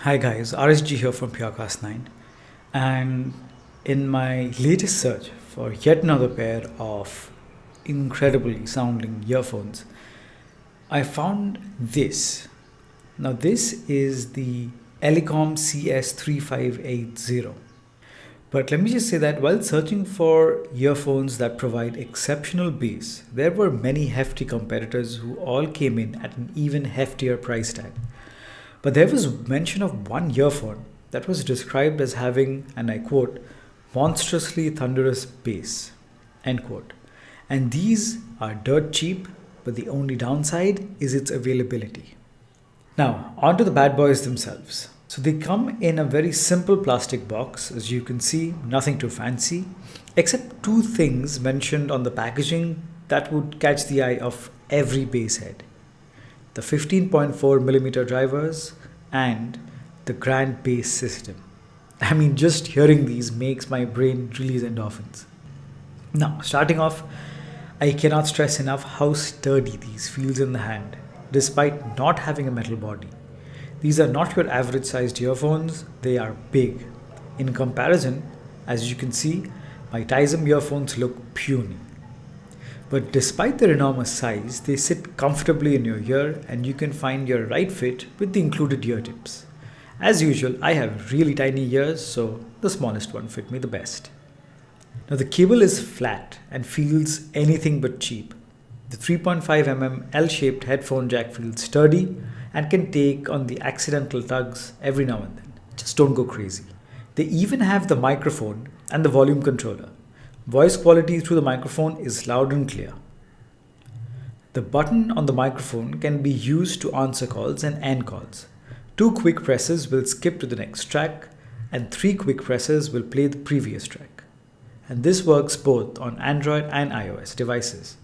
Hi guys, RSG here from PureCast9, and in my latest search for yet another pair of incredibly sounding earphones, I found this. Now this is the Elecom CS3580. But let me just say that while searching for earphones that provide exceptional bass, there were many hefty competitors who all came in at an even heftier price tag. But there was mention of one earphone that was described as having, and I quote, monstrously thunderous bass, end quote. And these are dirt cheap, but the only downside is its availability. Now, on to the bad boys themselves. So they come in a very simple plastic box, as you can see, nothing too fancy, except two things mentioned on the packaging that would catch the eye of every bass head: the 15.4mm drivers and the grand bass system. I mean, just hearing these makes my brain release endorphins. Now, starting off, I cannot stress enough how sturdy these feels in the hand, despite not having a metal body. These are not your average sized earphones, they are big. In comparison, as you can see, my Tizen earphones look puny. But despite their enormous size, they sit comfortably in your ear and you can find your right fit with the included ear tips. As usual, I have really tiny ears, so the smallest one fit me the best. Now the cable is flat and feels anything but cheap. The 3.5mm L-shaped headphone jack feels sturdy and can take on the accidental tugs every now and then. Just don't go crazy. They even have the microphone and the volume controller. Voice quality through the microphone is loud and clear. The button on the microphone can be used to answer calls and end calls. 2 quick presses will skip to the next track, and 3 quick presses will play the previous track. And this works both on Android and iOS devices.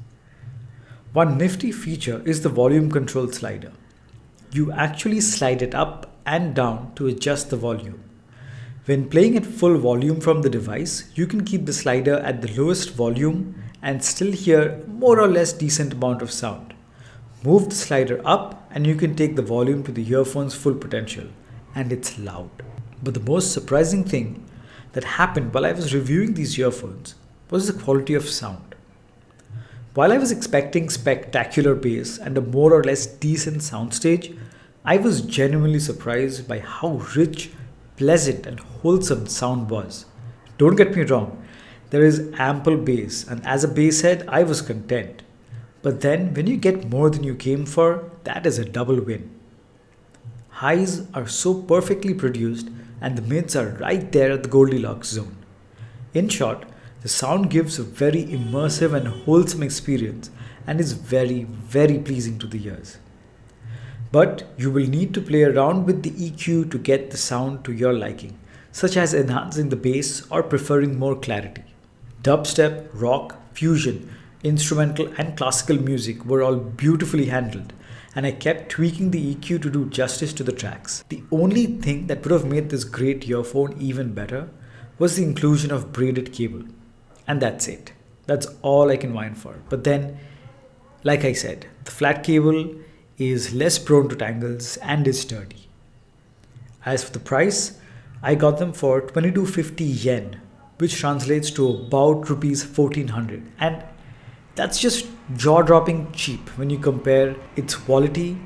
One nifty feature is the volume control slider. You actually slide it up and down to adjust the volume. When playing at full volume from the device, you can keep the slider at the lowest volume and still hear more or less decent amount of sound. Move the slider up and you can take the volume to the earphone's full potential, and it's loud. But the most surprising thing that happened while I was reviewing these earphones was the quality of sound. While I was expecting spectacular bass and a more or less decent soundstage, I was genuinely surprised by how rich, pleasant and wholesome sound was. Don't get me wrong, there is ample bass, and as a bass head I was content. But then when you get more than you came for, that is a double win. Highs are so perfectly produced and the mids are right there at the Goldilocks zone. In short, the sound gives a very immersive and wholesome experience and is very, very pleasing to the ears. But you will need to play around with the EQ to get the sound to your liking, such as enhancing the bass or preferring more clarity. Dubstep, rock, fusion, instrumental and classical music were all beautifully handled, and I kept tweaking the EQ to do justice to the tracks. The only thing that would have made this great earphone even better was the inclusion of braided cable. And that's it. That's all I can whine for. But then, like I said, the flat cable is less prone to tangles and is sturdy. As for the price, I got them for 2250 yen, which translates to about rupees 1400, and that's just jaw-dropping cheap when you compare its quality,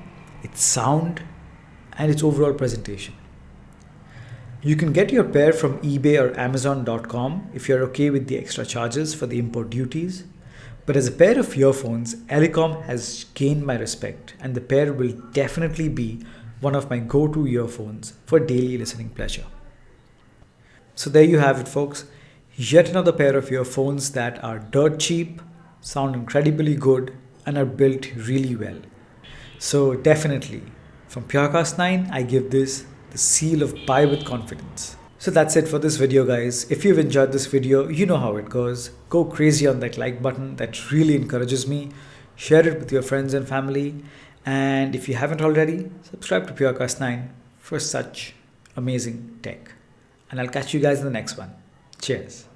its sound and its overall presentation. You can get your pair from eBay or Amazon.com if you're okay with the extra charges for the import duties. But as a pair of earphones, Elecom has gained my respect, and the pair will definitely be one of my go-to earphones for daily listening pleasure. So there you have it, folks. Yet another pair of earphones that are dirt cheap, sound incredibly good, and are built really well. So definitely, from PureCast9, I give this the seal of buy with confidence. So that's it for this video, guys. If you've enjoyed this video, you know how it goes. Go crazy on that like button, that really encourages me. Share it with your friends and family. And if you haven't already, subscribe to PureCast9 for such amazing tech. And I'll catch you guys in the next one. Cheers.